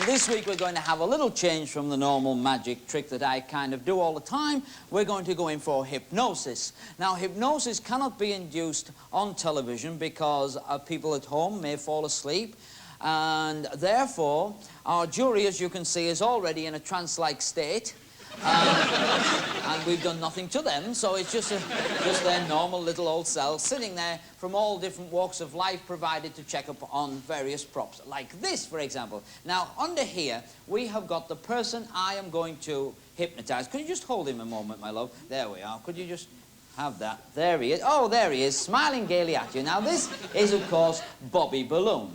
this week we're going to have a little change from the normal magic trick that I kind of do all the time. We're going to go in for hypnosis. Now, hypnosis cannot be induced on television because people at home may fall asleep, and therefore our jury, as you can see, is already in a trance-like state. And we've done nothing to them, so it's just their normal little old selves sitting there from all different walks of life, provided to check up on various props, like this, for example. Now, under here, we have got the person I am going to hypnotize. Could you just hold him a moment, my love? There we are. Could you just have that? There he is. Oh, there he is, smiling gaily at you. Now, this is, of course, Bobby Balloon.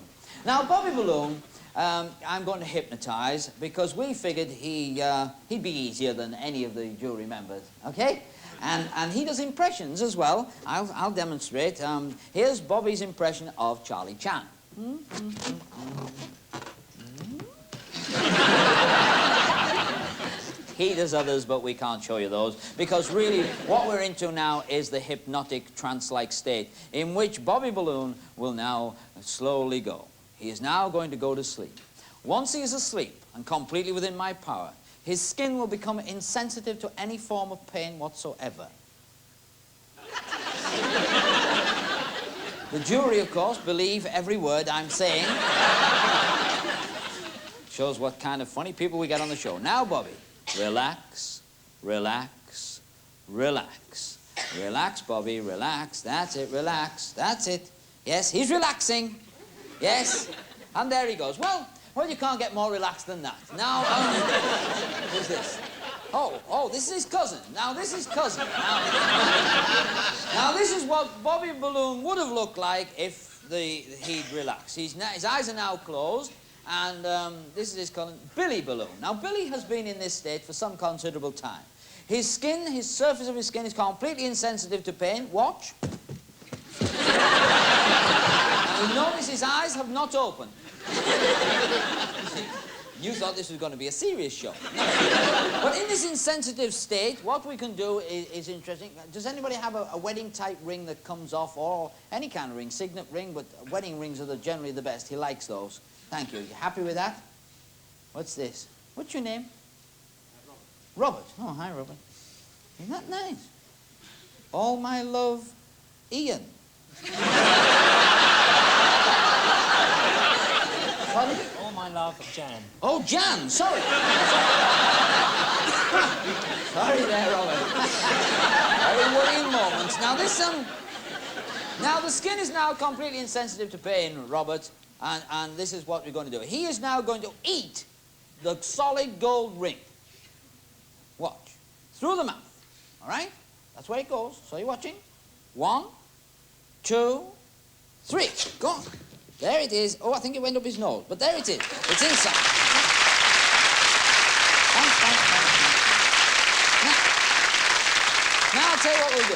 Now, Bobby Balloon, I'm going to hypnotize because we figured he'd be easier than any of the jury members, okay? And he does impressions as well. I'll demonstrate. Here's Bobby's impression of Charlie Chan. He does others, but we can't show you those, because really what we're into now is the hypnotic trance-like state in which Bobby Balloon will now slowly go. He is now going to go to sleep. Once he is asleep and completely within my power, his skin will become insensitive to any form of pain whatsoever. The jury, of course, believe every word I'm saying. Shows what kind of funny people we get on the show. Now, Bobby, relax, relax, relax. Relax, Bobby, relax. That's it, relax. That's it. Yes, he's relaxing. Yes, and there he goes. Well, you can't get more relaxed than that. Now, who's this? Oh, this is his cousin. Now, this is cousin. Now, this is what Bobby Balloon would have looked like if he'd relaxed. His eyes are now closed, and this is his cousin, Billy Balloon. Now, Billy has been in this state for some considerable time. His skin, his surface of his skin is completely insensitive to pain. Watch. You notice his eyes have not opened. You thought this was going to be a serious show. No. But in this insensitive state, what we can do is interesting. Does anybody have a wedding-type ring that comes off, or any kind of ring, signet ring, but wedding rings are generally the best. He likes those. Thank you. You happy with that? What's this? What's your name? Robert. Robert. Oh, hi, Robert. Isn't that nice? All my love, Ian. Pardon? All my love, Jan. Oh, Jan, sorry. Sorry there, Robert. Very worrying moments. Now, now the skin is now completely insensitive to pain, Robert, and this is what we're going to do. He is now going to eat the solid gold ring. Watch. Through the mouth, all right? That's where it goes. So you're watching. 1, 2, 3. Go on. There it is. Oh, I think it went up his nose. But there it is. It's inside. Now I'll tell you what we'll do.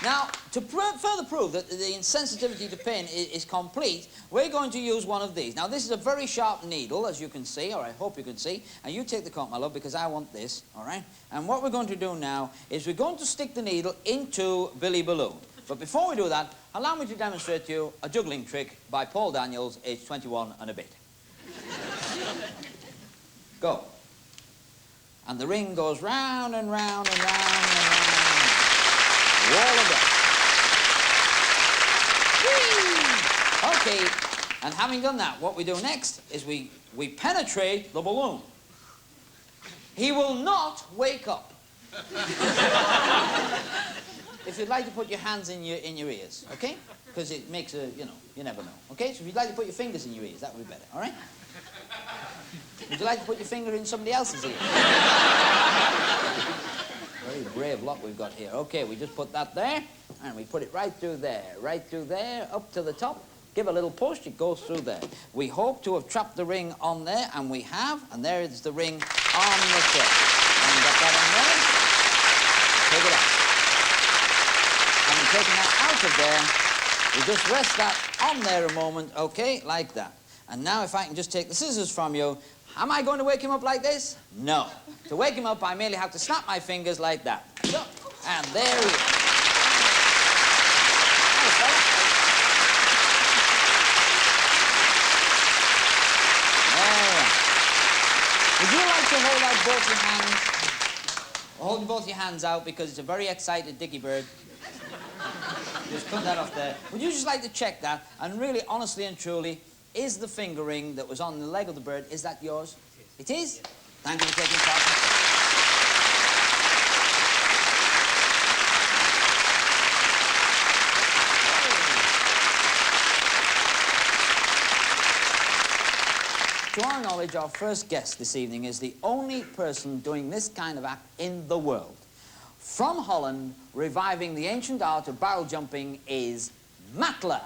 Now, to further prove that the insensitivity to pain is complete, we're going to use one of these. Now, this is a very sharp needle, as you can see, or I hope you can see. And you take the cork, my love, because I want this, all right? And what we're going to do now is we're going to stick the needle into Billy Balloon. But before we do that, allow me to demonstrate to you a juggling trick by Paul Daniels, age 21 and a bit. Go. And the ring goes round and round and round and round. Wall of death. Okay, and having done that, what we do next is we penetrate the balloon. He will not wake up. If you'd like to put your hands in your ears, okay? Because it makes a, you never know. Okay, so if you'd like to put your fingers in your ears, that would be better, all right? Would you like to put your finger in somebody else's ear? Very brave lot we've got here. Okay, we just put that there, and we put it right through there, up to the top. Give a little push, it goes through there. We hope to have trapped the ring on there, and we have, and there is the ring on the chair. And we got that on there. Take it out. Having taken that out of there, we just rest that on there a moment, okay, like that. And now if I can just take the scissors from you, am I going to wake him up like this? No. To wake him up, I merely have to snap my fingers like that. So, and there he is. Nice, fella. There we are. both your hands. We're holding both your hands out because it's a very excited dicky bird. Just cut that off there. Would you just like to check that? And really, honestly and truly, is the finger ring that was on the leg of the bird, is that yours? It is? Thank you for taking part. To our knowledge, our first guest this evening is the only person doing this kind of act in the world. From Holland, reviving the ancient art of barrel jumping is Matler.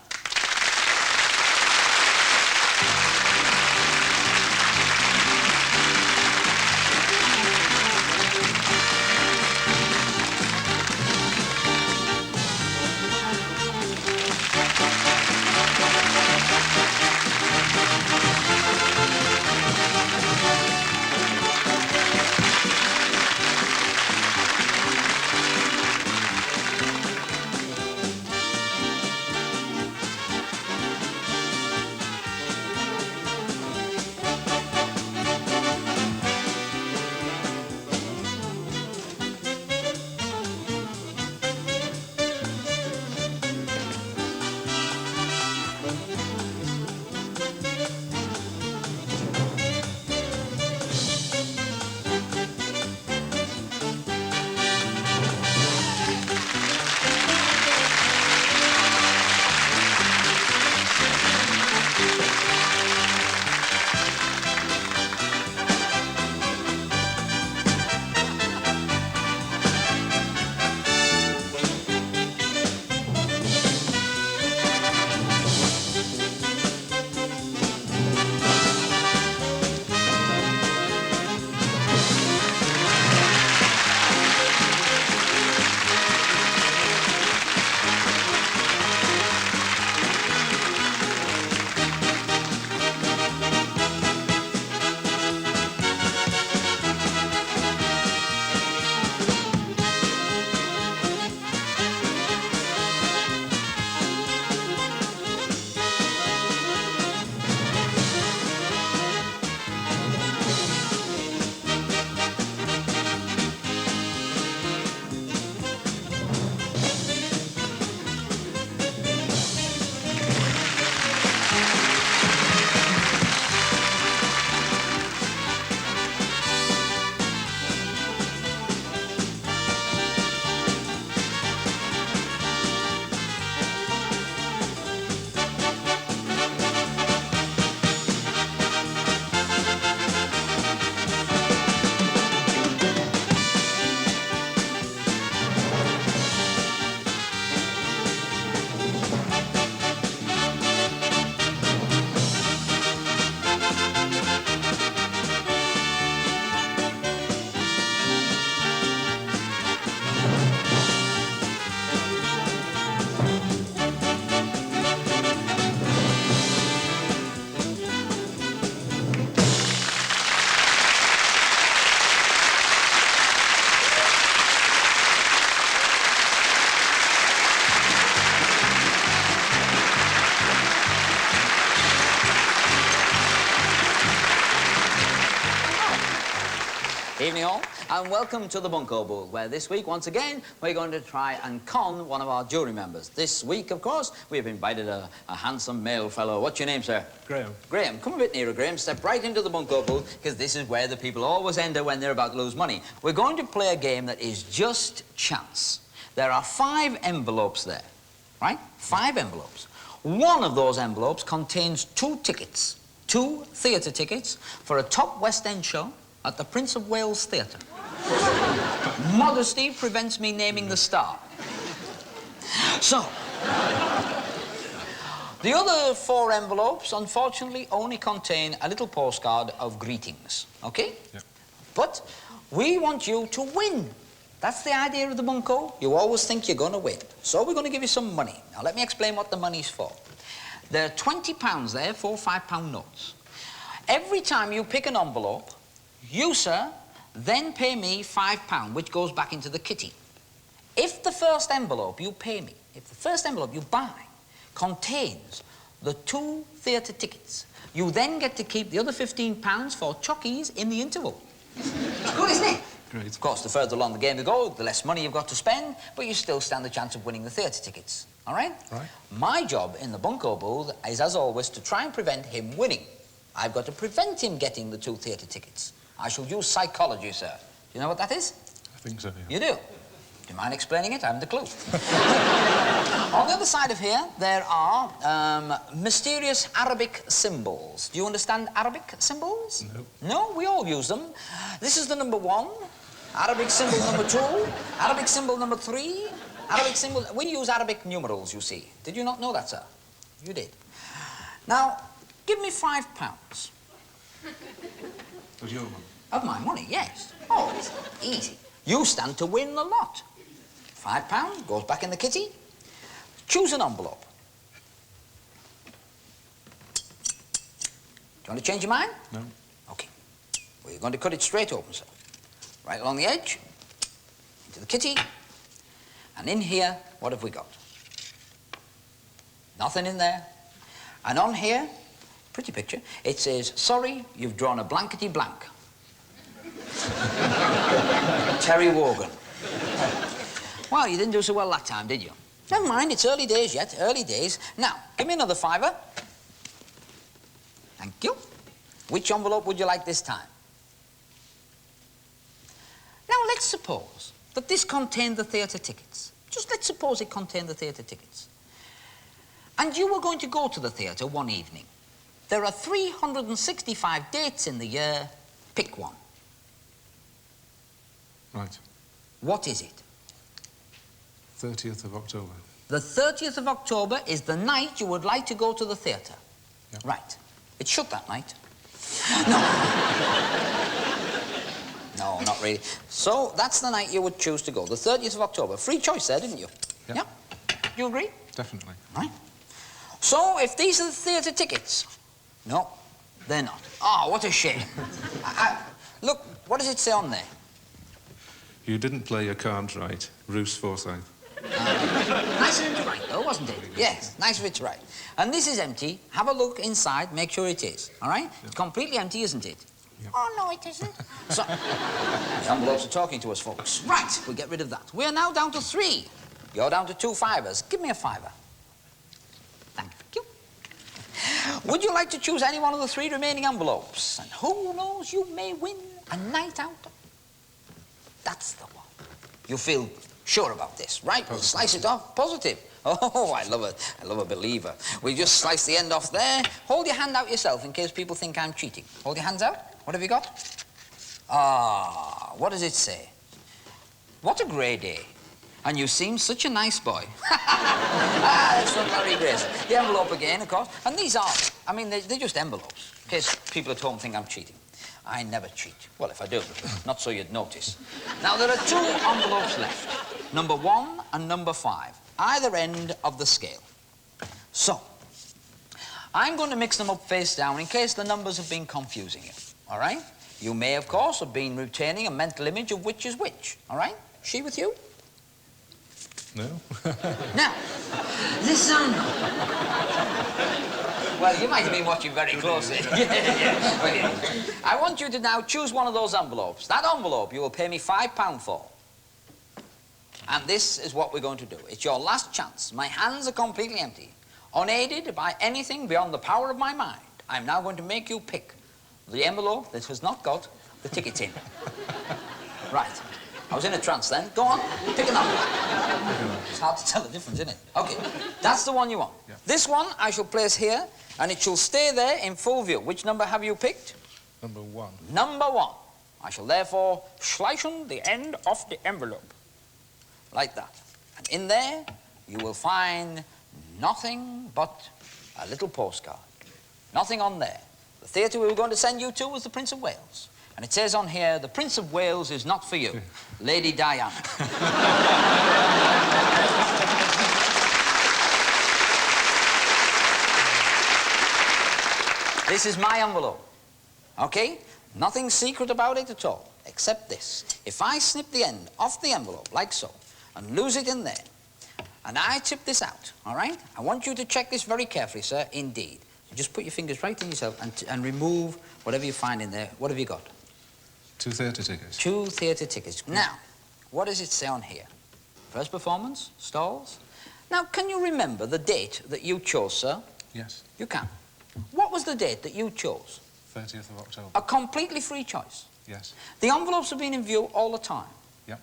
Evening all, and welcome to the Bunko Booth, where this week, once again, we're going to try and con one of our jury members. This week, of course, we've invited a handsome male fellow. What's your name, sir? Graham. Graham, come a bit nearer, Graham. Step right into the Bunko Booth, because this is where the people always enter when they're about to lose money. We're going to play a game that is just chance. There are 5 envelopes there, right? 5 envelopes. One of those envelopes contains 2 tickets, 2 theatre tickets for a top West End show at the Prince of Wales Theatre. Modesty prevents me naming the star. So, the other 4 envelopes, unfortunately, only contain a little postcard of greetings, okay? Yeah. But we want you to win. That's the idea of the Bunko. You always think you're going to win. So we're going to give you some money. Now, let me explain what the money's for. There are £20 there, 4 £5 notes. Every time you pick an envelope, you, sir, then pay me £5, which goes back into the kitty. If the first envelope you pay me, if the first envelope you buy contains the 2 theatre tickets, you then get to keep the other £15 for chockies in the interval. Good, isn't it? Great. Of course, the further along the game you go, the less money you've got to spend, but you still stand the chance of winning the theatre tickets. All right? Right. My job in the bunco booth is, as always, to try and prevent him winning. I've got to prevent him getting the 2 theatre tickets. I shall use psychology, sir. Do you know what that is? I think so, yeah. You do? Do you mind explaining it? I haven't a clue. On the other side of here, there are mysterious Arabic symbols. Do you understand Arabic symbols? No. No? We all use them. This is the number 1, Arabic symbol number 2, Arabic symbol number 3, Arabic symbol... We use Arabic numerals, you see. Did you not know that, sir? You did. Now, give me £5. Of your money? Of my money, yes. Oh, it's easy. You stand to win the lot. £5 goes back in the kitty. Choose an envelope. Do you want to change your mind? No. Okay. Well, you're going to cut it straight open, sir. Right along the edge, into the kitty, and in here, what have we got? Nothing in there. And on here, pretty picture, it says, sorry, you've drawn a blankety blank. Terry Wogan. Well, you didn't do so well that time, did you? Never mind, it's early days yet, early days. Now, give me another £5. Thank you. Which envelope would you like this time? Now, let's suppose that this contained the theatre tickets. Just let's suppose it contained the theatre tickets. And you were going to go to the theatre one evening. There are 365 dates in the year. Pick one. Right. What is it? 30th of October. The 30th of October is the night you would like to go to the theatre. Yep. Right. It's shut that night. No. No, not really. So that's the night you would choose to go, the 30th of October. Free choice there, didn't you? Yep. Yeah? You agree? Definitely. Right. So if these are the theatre tickets... No, they're not. Oh, what a shame. Look, what does it say on there? You didn't play your cards right. Bruce Forsyth. Nice of it to write, though, wasn't it? Yes, nice of it to write. And this is empty. Have a look inside, make sure it is, all right? It's completely empty, isn't it? Yep. Oh, no, it isn't. So, the envelopes are talking to us, folks. Right, we'll get rid of that. We're now down to 3. You're down to 2 5s. Give me a 5. Thank you. Would you like to choose any one of the 3 remaining envelopes? And who knows, you may win a night out. That's the one. You feel sure about this, right? We'll slice it off. Positive. Oh, I love it. I love a believer. We'll just slice the end off there. Hold your hand out yourself in case people think I'm cheating. Hold your hands out. What have you got? Ah, what does it say? What a grey day. And you seem such a nice boy. That's from Larry Grace. The envelope again, of course. And these are, I mean, they're just envelopes, in case people at home think I'm cheating. I never cheat. Well, if I do, not so you'd notice. Now, there are 2 envelopes left. Number 1 and number 5, either end of the scale. So, I'm going to mix them up face down in case the numbers have been confusing you, all right? You may, of course, have been retaining a mental image of which is which, all right? She with you? No? Now, listen. Well, you might have been watching very closely. Yeah. I want you to now choose one of those envelopes. That envelope you will pay me £5 for. And this is what we're going to do. It's your last chance. My hands are completely empty. Unaided by anything beyond the power of my mind, I'm now going to make you pick the envelope that has not got the tickets in. Right. I was in a trance then. Go on, pick an envelope. It's hard to tell the difference, isn't it? Okay, that's the one you want. Yeah. This one I shall place here, and it shall stay there in full view. Which number have you picked? Number 1. Number 1. I shall therefore slice the end of the envelope. Like that. And in there, you will find nothing but a little postcard. Nothing on there. The theatre we were going to send you to was the Prince of Wales. And it says on here, the Prince of Wales is not for you, Lady Diana. This is my envelope, okay? Nothing secret about it at all, except this. If I snip the end off the envelope, like so, and lose it in there, and I tip this out, all right? I want you to check this very carefully, sir, indeed. Just put your fingers right in yourself and remove whatever you find in there. What have you got? 2 theatre tickets. 2 theatre tickets. Now, what does it say on here? First performance, stalls. Now, can you remember the date that you chose, sir? Yes. You can. What was the date that you chose? 30th of October. A completely free choice. Yes. The envelopes have been in view all the time. Yep.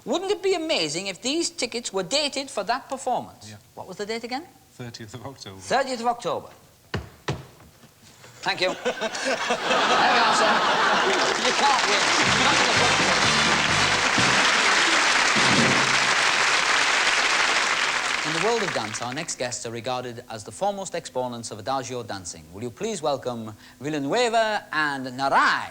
Wouldn't it be amazing if these tickets were dated for that performance? Yeah. What was the date again? 30th of October. 30th of October. Thank you. There we are, sir. You can't win. Not in the book. In the world of dance, our next guests are regarded as the foremost exponents of adagio dancing. Will you please welcome Villanueva and Narai?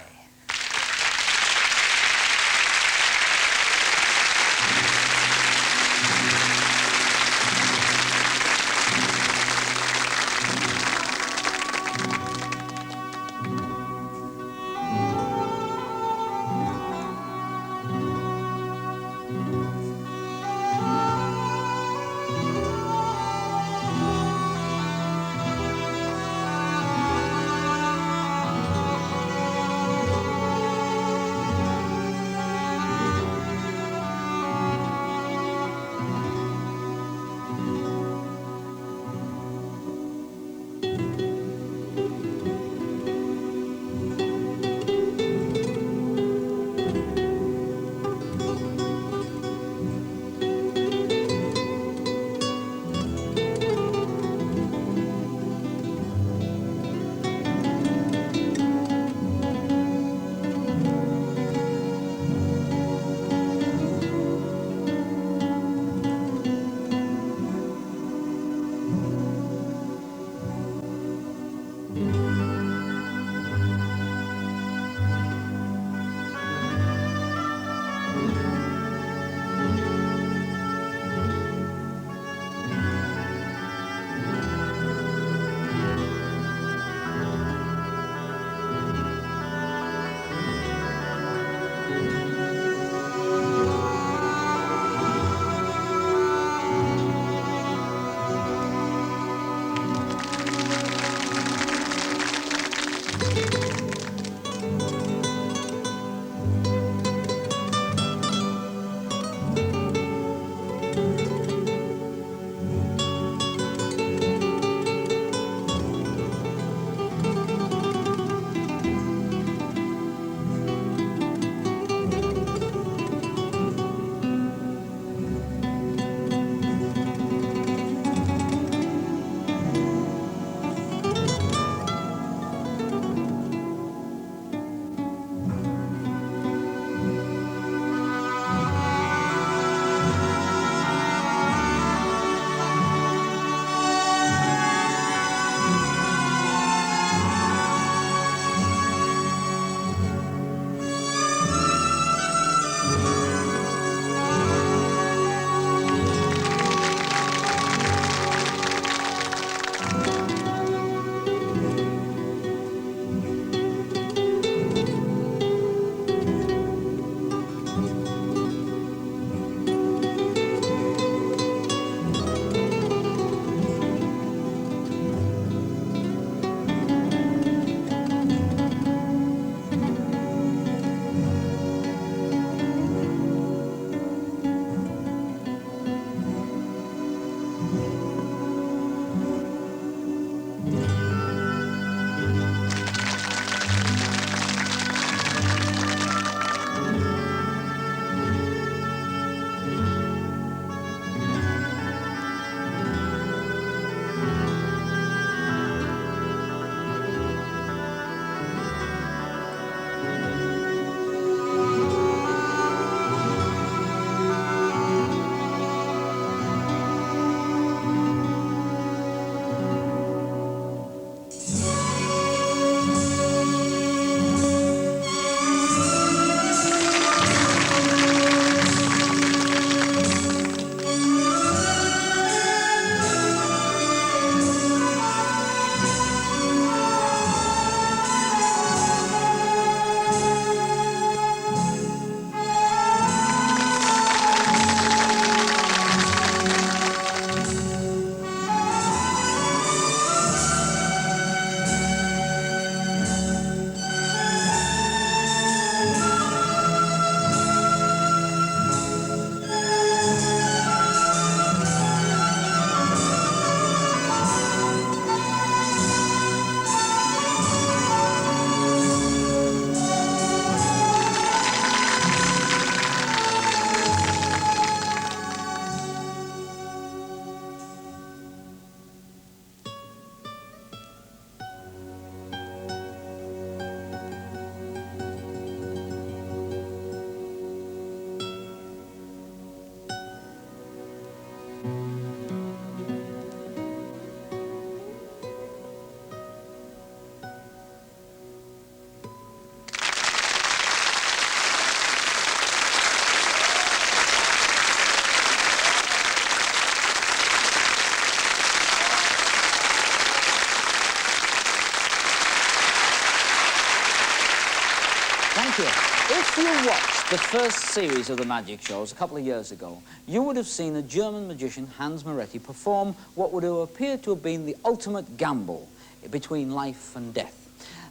If you watched the first series of the magic shows a couple of years ago, you would have seen a German magician, Hans Moretti, perform what would have appeared to have been the ultimate gamble between life and death.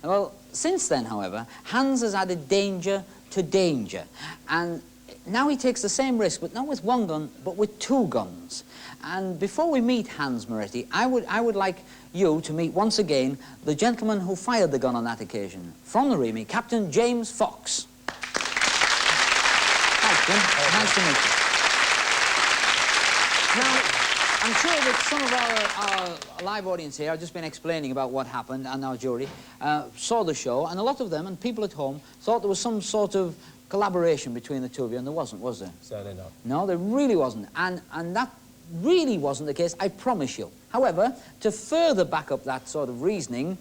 Well, since then, however, Hans has added danger to danger, and now he takes the same risk, but not with one gun, but with two guns. And before we meet Hans Moretti, I would like you to meet once again the gentleman who fired the gun on that occasion. From the Remy, Captain James Fox. Hi, Jim. Nice to meet you. Now, I'm sure that some of our live audience here, I've just been explaining about what happened, and our jury saw the show, and a lot of them, and people at home, thought there was some sort of collaboration between the two of you, and there wasn't, was there? Certainly not. No, there really wasn't, and that really wasn't the case, I promise you. However, to further back up that sort of reasoning,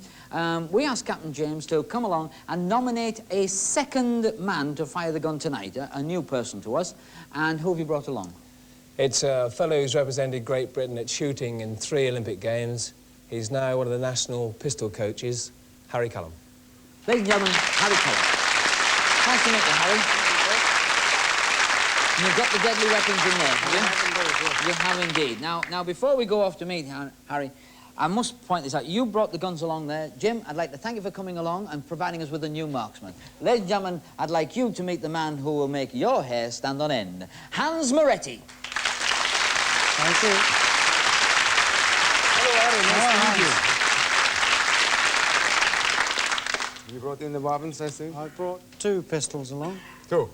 we asked Captain James to come along and nominate a second man to fire the gun tonight, a new person to us. And who have you brought along? It's a fellow who's represented Great Britain at shooting in 3 Olympic Games. He's now one of the national pistol coaches, Harry Cullen. Ladies and gentlemen, Harry Cullen. Nice to meet you, Harry. You've got the deadly weapons in there, have you? You have indeed. Now, before we go off to meet Harry, I must point this out. You brought the guns along there. Jim, I'd like to thank you for coming along and providing us with a new marksman. Ladies and gentlemen, I'd like you to meet the man who will make your hair stand on end. Hans Moretti. Thank you. Hello, Harry. Nice to meet you. You brought in the weapons, I think? I brought 2 pistols along. 2.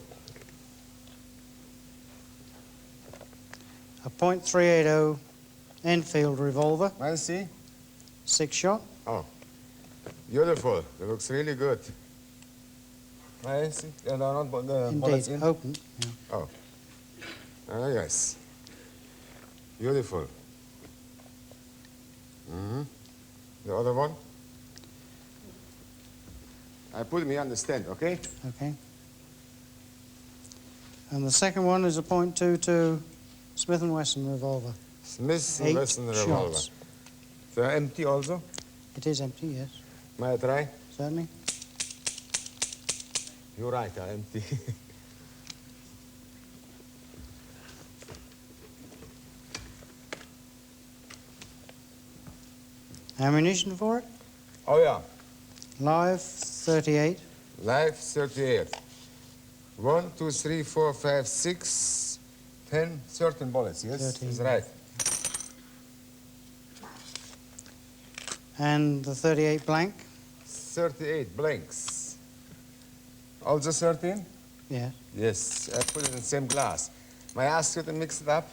A .380 Enfield revolver, I see. 6-shot. Oh, beautiful. It looks really good. I see. There are not the bullets Indeed, in? open. Yeah. Oh. Ah, yes. Beautiful. Mm-hmm. The other one? I put me on the stand, okay? Okay. And the second one is a .22 Smith & Wesson revolver. Smith & 8 Wesson revolver. shots. They're empty also? It is empty, yes. May I try? Certainly. You're right, they're empty. Ammunition for it? Oh, yeah. Live 38. Live 38. 1, 2, 3, 4, 5, 6, 10, 13 bullets, yes? 13. That's right. And the 38 blank? 38 blanks. Also 13? Yes. Yes, I put it in the same glass. May I ask you to mix it up?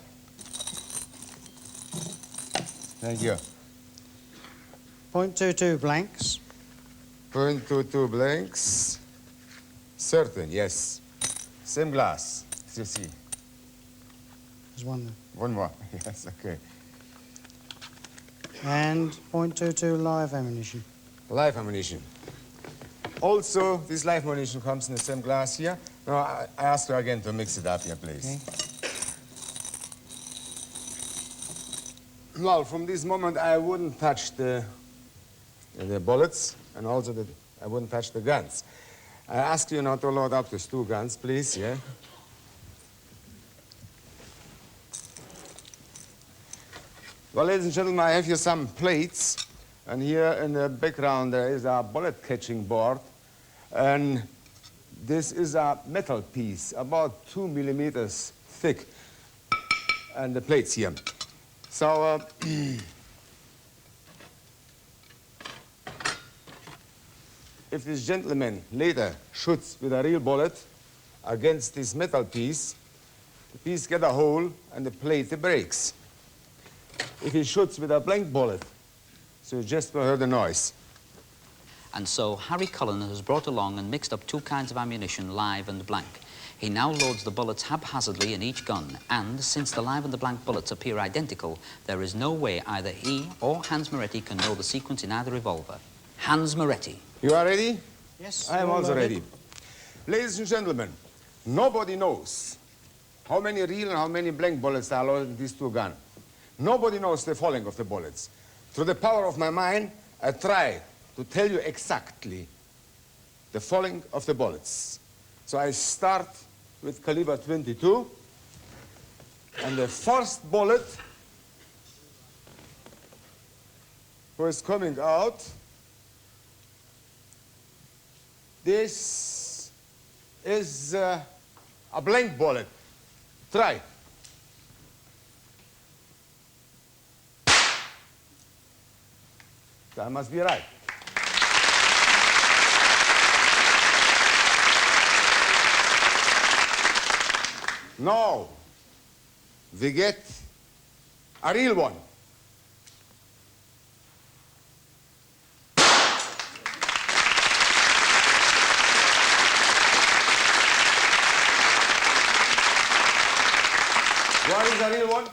Thank you. .22 blanks. .22 blanks. Certain, yes. Same glass, as you see. There's one there. One more, yes, okay. And .22 live ammunition. Live ammunition. Also, this live ammunition comes in the same glass here. Now, I ask you again to mix it up here, please. Okay. Well, from this moment, I wouldn't touch the bullets, and also I wouldn't touch the guns. I ask you now to load up these 2 guns, please, yeah? Well, ladies and gentlemen, I have here some plates, and here in the background there is a bullet catching board, and this is a metal piece, about 2 millimeters thick, and the plates here. So, if this gentleman later shoots with a real bullet against this metal piece, the piece gets a hole and the plate breaks. If he shoots with a blank bullet, so you just heard the noise. And so Harry Cullen has brought along and mixed up 2 kinds of ammunition, live and blank. He now loads the bullets haphazardly in each gun, and since the live and the blank bullets appear identical, there is no way either he or Hans Moretti can know the sequence in either revolver. Hans Moretti. You are ready? Yes. I am all also loaded. ready. Ladies and gentlemen, nobody knows how many real and how many blank bullets are loaded in these 2 guns. Nobody knows the falling of the bullets. Through the power of my mind, I try to tell you exactly the falling of the bullets. So I start with caliber 22, and the first bullet who is coming out, this is a blank bullet. Try. That must be right. Now, we get a real one. What is a real one?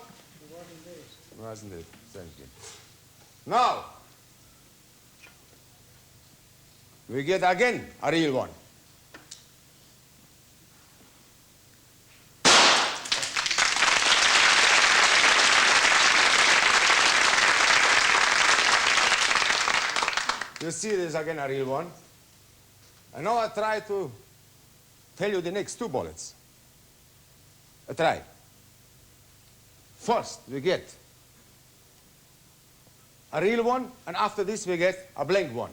Wasn't it? Thank you. Now, we get again a real one. You see this again a real one. And now I try to tell you the next two bullets. I try. First, we get a real one, and after this we get a blank one.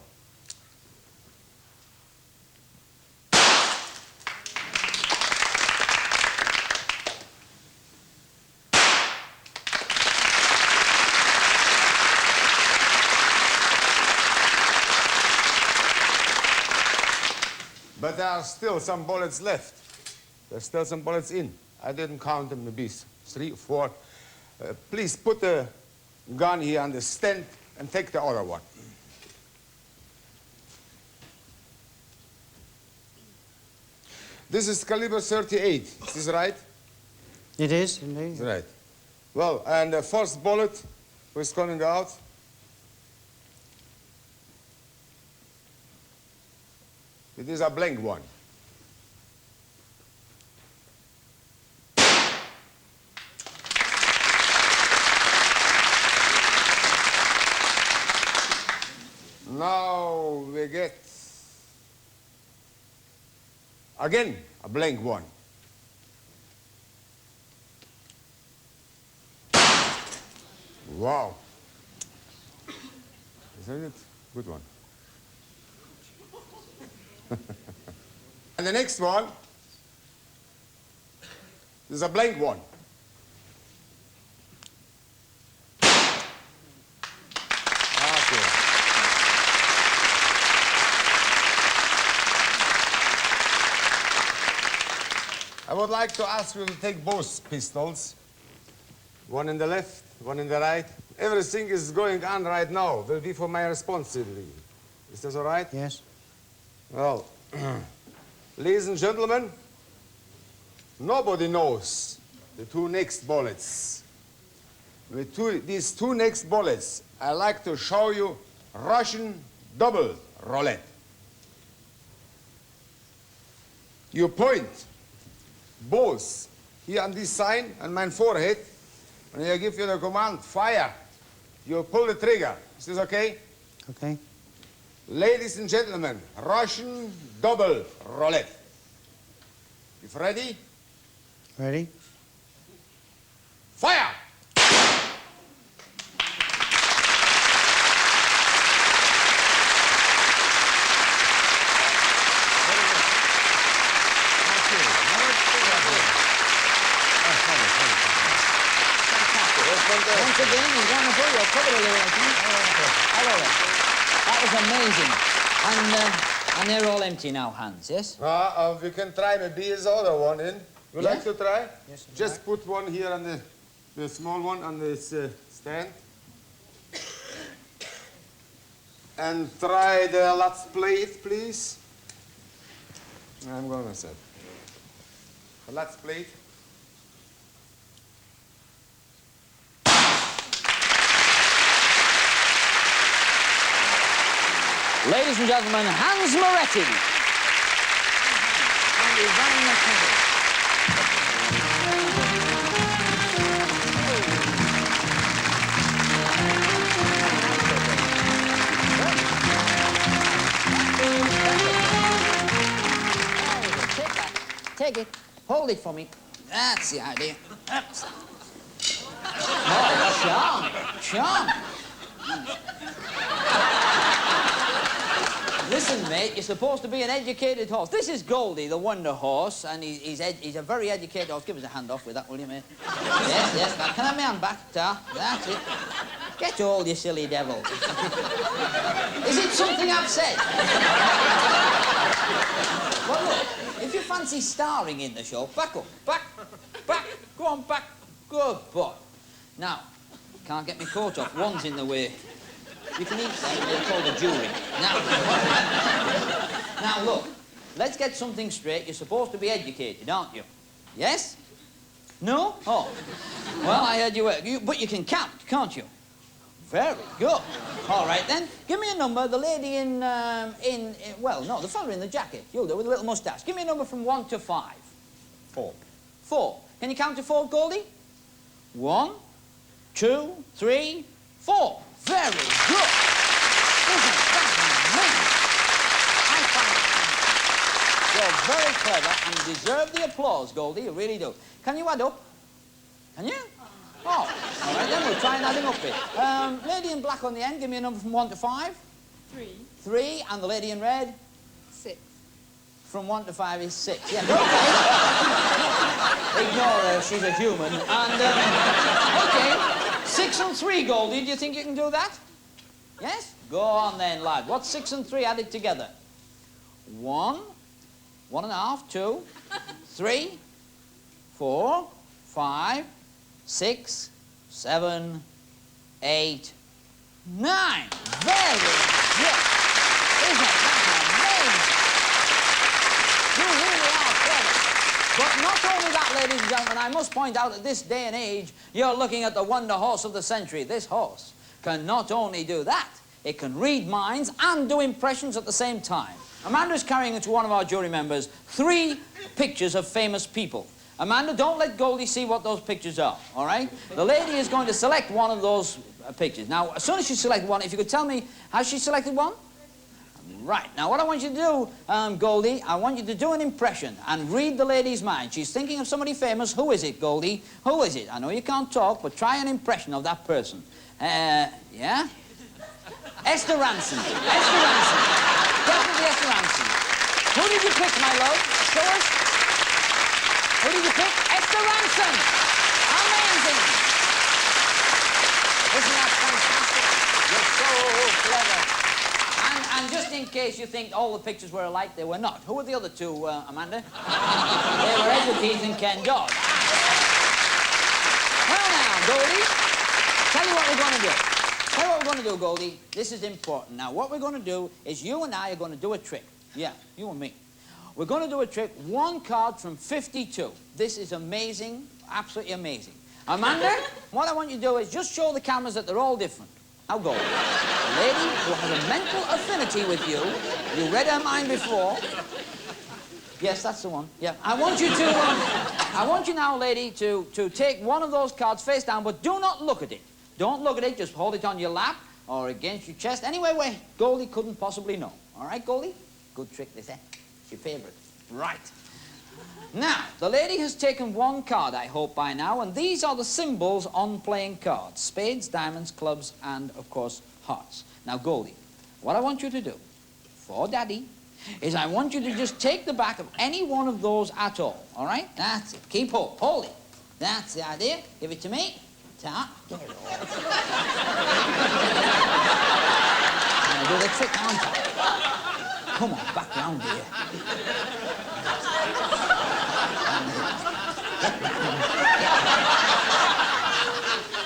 But there are still some bullets left. There's still some bullets in. I didn't count them, maybe 3 or 4. Please put the gun here on the stand and take the other one. This is caliber 38. Is this right? It is, indeed. Right. Well, and the first bullet was coming out. It is a blank one. Now we get again a blank one. Wow. Isn't it? Good one. And the next one is a blank one. Okay. I would like to ask you to take both pistols, one in the left, one in the right. Everything is going on right now will be for my responsibility. Is this all right? Yes. Well, ladies and gentlemen, nobody knows the two next bullets. With these two next bullets, I like to show you Russian double roulette. You point both here on this sign on my forehead, and I give you the command, fire. You pull the trigger. Is this okay? Okay. Ladies and gentlemen, Russian double roulette. You ready? Ready? Fire! Once again, you've gone for your cover allora, that was amazing. And they're all empty now, Hans, yes? We can try maybe his other one in. You Yeah? like to try? Yes, I'd Just put one here on the small one on this stand. And try the last plate, please. I'm going to say. The last plate. Ladies and gentlemen, Hans Moretti. Thank you very much indeed. Take that. hold it for me. That's the idea. Oops. Oh, charm. Listen, mate, you're supposed to be an educated horse. This is Goldie, the wonder horse, and he's a very educated horse. Give us a hand off with that, will you, mate? Yes. Now, can I have my hand back, Tar? That's it. Get all, you silly devil. Is it something I've said? Well, look, if you fancy starring in the show, back up, back. Go on, back. Good boy. Now, can't get my coat off. One's in the way. You can eat them, they're called a jury. Now, look, let's get something straight. You're supposed to be educated, aren't you? Yes? No? Oh. Well, I heard you were. But you can count, can't you? Very good. All right, then. Give me a number. The lady well, no, the fella in the jacket. You'll do, with a little moustache. Give me a number from 1 to 5. 4. 4. Can you count to 4, Goldie? 1, 2, 3, 4. Very good. Isn't that amazing? I find you're very clever and you deserve the applause, Goldie. You really do. Can you add up? Can you? Oh, all right, then we'll try and add him up a bit. Lady in black on the end, give me a number from 1 to 5. 3. 3, and the lady in red? 6. From 1 to 5 is 6. Yeah, okay. Ignore her, she's a human. And, okay. 6 and 3, Goldie, do you think you can do that? Yes? Go on then, lad. What's 6 and 3 added together? 1, 1.5, 2, 3, 4, 5, 6, 7, 8, 9. Very good. Isn't that amazing? You really are clever. But not only that, ladies and gentlemen, I must point out at this day and age, you're looking at the wonder horse of the century. This horse can not only do that, it can read minds and do impressions at the same time. Amanda's carrying to one of our jury members 3 pictures of famous people. Amanda, don't let Goldie see what those pictures are, all right? The lady is going to select one of those pictures. Now, as soon as she selects one, if you could tell me, has she selected one? Right. Now, what I want you to do, Goldie, I want you to do an impression and read the lady's mind. She's thinking of somebody famous. Who is it, Goldie? Who is it? I know you can't talk, but try an impression of that person. Yeah? Esther Ranson. Esther Ranson. Definitely Esther Ranson. Who did you pick, my love? Show us. Who did you pick? Esther Ranson. Amazing. Isn't that fantastic? You're so clever. And just in case you think all the pictures were alike, they were not. Who were the other 2, Amanda? They were Edward Heath and Ken Dodd. Well now, Goldie, tell you what we're going to do. Tell you what we're going to do, Goldie. This is important. Now, what we're going to do is you and I are going to do a trick. Yeah, you and me. We're going to do a trick, 1 card from 52. This is amazing, absolutely amazing. Amanda, what I want you to do is just show the cameras that they're all different. Now, Goldie, a lady who has a mental affinity with you. You read her mind before. Yes, that's the one. Yeah. I want you now, lady, to take one of those cards face down, but do not look at it. Don't look at it. Just hold it on your lap or against your chest. Anyway, where Goldie couldn't possibly know. All right, Goldie? Good trick, this, eh? It's your favourite. Right. Now, the lady has taken 1 card, I hope, by now, and these are the symbols on playing cards. Spades, diamonds, clubs, and, of course, hearts. Now, Goldie, what I want you to do, for Daddy, is I want you to just take the back of any one of those at all right? That's it. Keep hold. Hold it. That's the idea. Give it to me. Ta. Get it all. I'm going to do the trick, aren't I? Come on, back round here.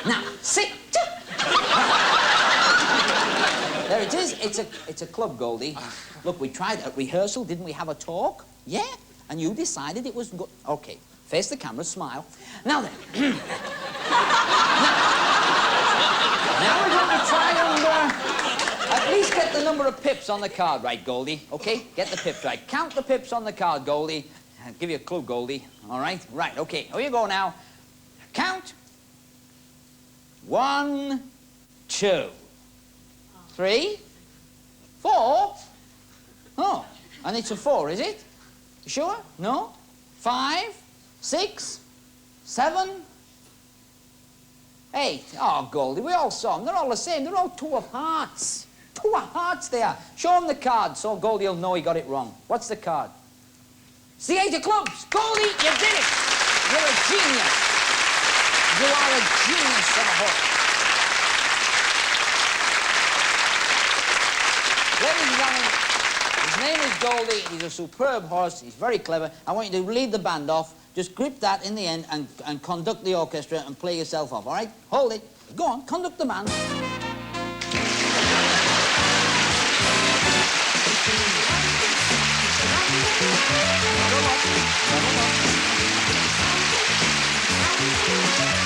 Now, sit. There it is. It's a club, Goldie. Look, we tried at rehearsal. Didn't we have a talk? Yeah. And you decided it was good. Okay. Face the camera, smile. Now then. now we're going to try and at least get the number of pips on the card right, Goldie. Okay? Get the pips right. Count the pips on the card, Goldie. I'll give you a clue, Goldie. All right? Right, okay. Here you go now. Count. 1, 2, 3, 4. Oh, and it's a 4, is it? You sure? No? 5, 6, 7, 8. Oh, Goldie, we all saw them. They're all the same. They're all 2 of hearts. 2 of hearts they are. Show him the card so Goldie will know he got it wrong. What's the card? It's the 8 of clubs. Goldie, you did it. You're a genius. You are a genius of a horse. Ladies and gentlemen, his name is Goldie. He's a superb horse. He's very clever. I want you to lead the band off. Just grip that in the end and conduct the orchestra and play yourself off, all right? Hold it. Go on, conduct the band. Come on.